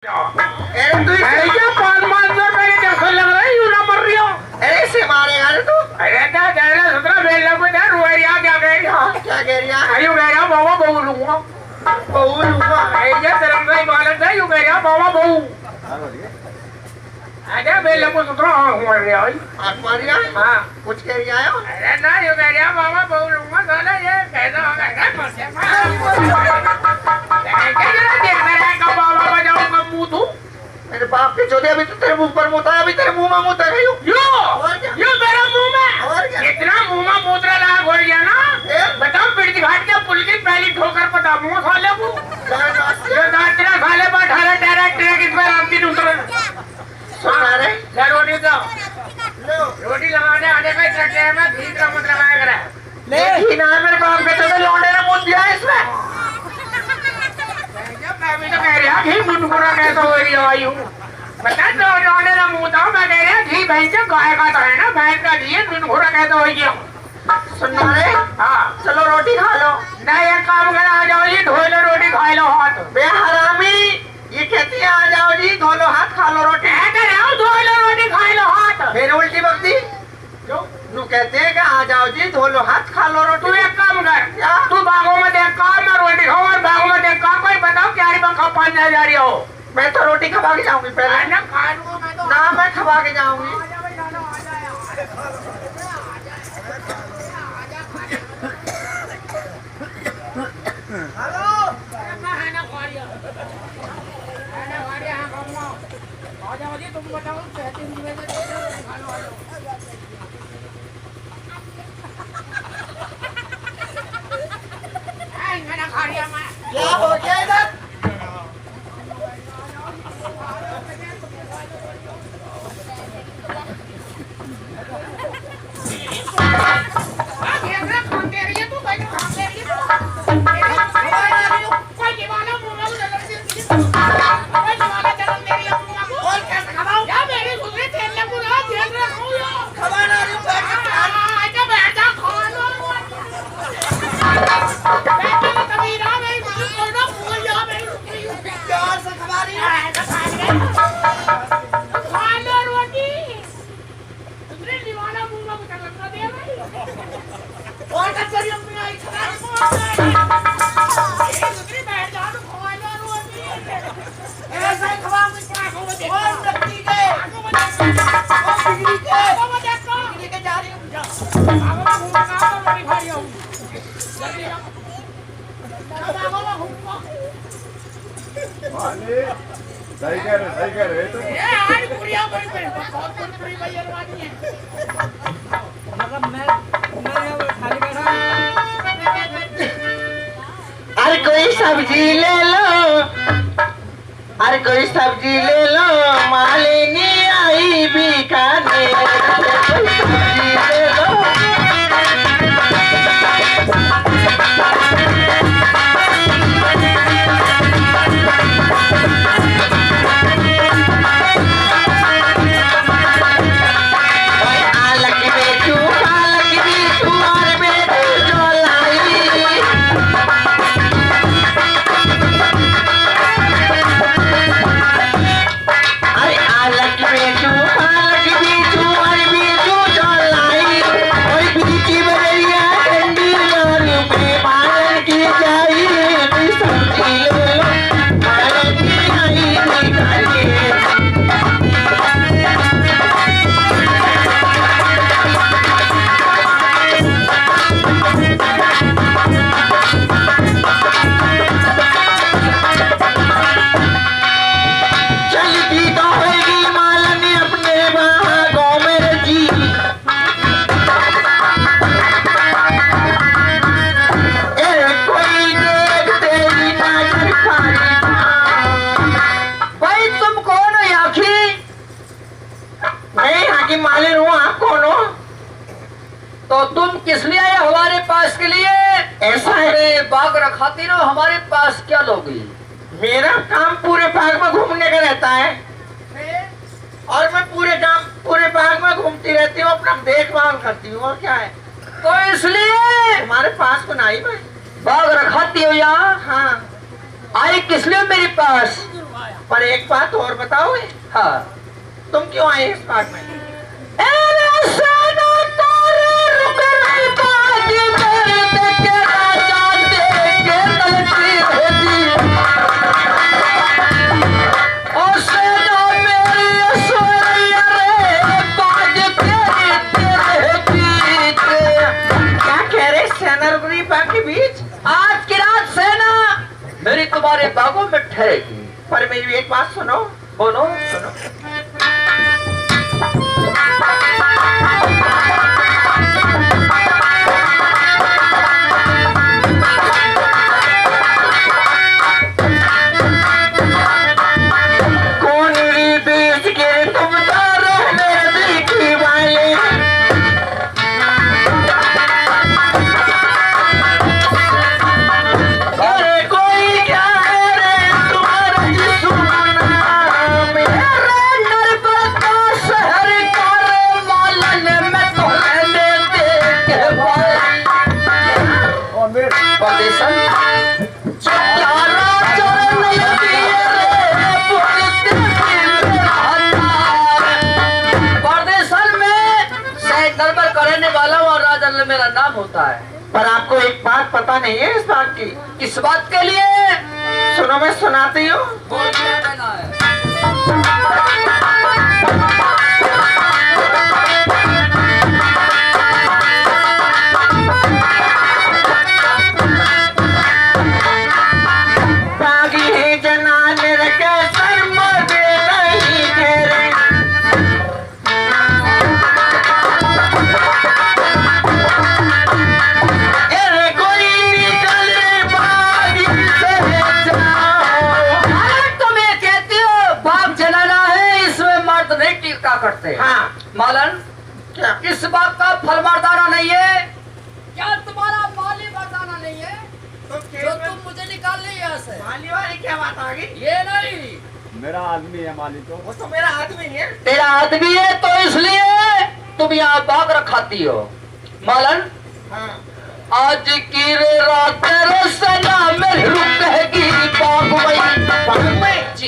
अरे तू क्या 500 रुपए की टेंशन लग रही यूं ना मर रही हो। ऐसे मारेगा रे तू। अरे क्या कह रहा 17 बेल लग में रुएरिया क्या कह रही क्या कह रही है? यूं कह रहा बाबा बहू लूंगा बहू लूंगा। ये तिरंगा बालक है यूं कह रहा बाबा बहू अरे बेल लग को 17 हुआ रे भाई आंख मारिया। हां कुछ कह रही है? अरे ना यूं कह रहा बाबा बहू लूंगा साला ये कहना होगा क्या बाबा बजाऊंगा मुंह तू मेरे बाप के चोदे अभी तो तेरे मुंह पर मुता है, अभी तेरे मुंह में मुता है यो मेरा मुंह में इतना मुंह में मूत्रा लगा हो गया ना। बताओ पिड़ती घाट के पुल की पहली ठोकर पता मुंह साले को ये दांतरा साले पर 18 डायरेक्ट ट्रैक इस पर आती उतर सुना रे ले रोटी दो रोटी लगाने आने का चट्टे में घी का मत लगाया करा ले घी ना मेरे बाप के चोदे लौंडे ने मुंह दिया इसमें। मैं भी तो कह रहा घी मुंडमुरा कैसा हो रही है यूं बता दो लौंडे ना मुंह था मैं कह रहा घी भैंस गाय का तो है ना भैंस का घी है मुंडमुरा कैसा हो गया। सुनना रे हाँ चलो रोटी खा लो। नहीं एक काम करा आ जाओ जी धो लो रोटी खा लो हाथ बेहरामी ये कहती है आ जाओ जी धो लो हाथ खा लो रोटी। धो लो रोटी खा लो हाथ फिर उल्टी बकती तू कहते हैं कि आ जाओ जी धो लो हाथ खा लो रोटी। तू एक काम कर क्या? तू बागों में देख का मैं रोटी खाऊं और बागों में देख का कोई बताओ क्या पंखा पान जा रही हो। मैं तो रोटी खवा के जाऊंगी पहले ना खा लूंगा मैं तो ना मैं खवा के जाऊंगी। तुम बताओ क्या हो गया इधर? सही कह रहे तो ये आज बुढ़िया बन गई बहुत बुरी भैयावानी है मतलब मैं खाली बैठा। अरे कोई सब्जी ले लो अरे कोई सब्जी ले लो मालिनी आई बीकानेर। कोई सब्जी ले लो मालिन हूँ। आप कौन हो? तो तुम किस लिए आए हमारे पास के लिए? ऐसा है बाग रखाती रहो हमारे पास क्या लोगी? मेरा काम पूरे बाग में घूमने का रहता है और मैं पूरे बाग में घूमती रहती हूँ, अपना देखभाल करती हूँ। और क्या है? तो इसलिए हमारे पास को नहीं भाई बाग रखाती हो यहाँ? हाँ। आई किस लिए मेरे पास? पर एक बात और बताओगे, हाँ। तुम क्यों आए इस बाग में? क्या कह रहे सेना रुक रही बाग के बीच? आज की रात सेना मेरी तुम्हारे बागों में ठहरेगी। पर मेरी एक बात सुनो, बोलो। सुनो। कौन री देश के तुम तो रहने देखी वाले, अरे कोई क्या है रे तुम्हारा दुश्मन मेरे नरबता शहर का रे मालन में तुम्हें देते के भाई कौन बे? परदेशन चारा चरण लगी रे बोलते मेरा परदेशन में शायद दरबार करने वाला हूँ और राजा मेरा नाम होता है। पर आपको एक बात पता नहीं है इस बात की? किस बात के लिए? सुनो मैं सुनाती हूँ। बोल क्या कहना है? बागी है जनान रखे सर मदे नहीं तेरे, अरे कोई निकल रे बागी से जाओ। अरे तुम ये कहते हो बाप जलाना है, इसमें मर्द नहीं टीका करते। हाँ मालन क्या? इस बात का फल मर्दाना नहीं है क्या? तुम्हारा माली मर्दाना नहीं है जो तुम मुझे निकाल ले यहाँ से? माली वाली क्या बात आ गई? ये नहीं, मेरा आदमी है माली तो। वो तो मेरा आदमी है। तेरा आदमी है तो इसलिए तुम यहाँ बाग रखाती हो। मालन हाँ आज की रे रात रे सना में रुकेगी बाग में। बाग में जी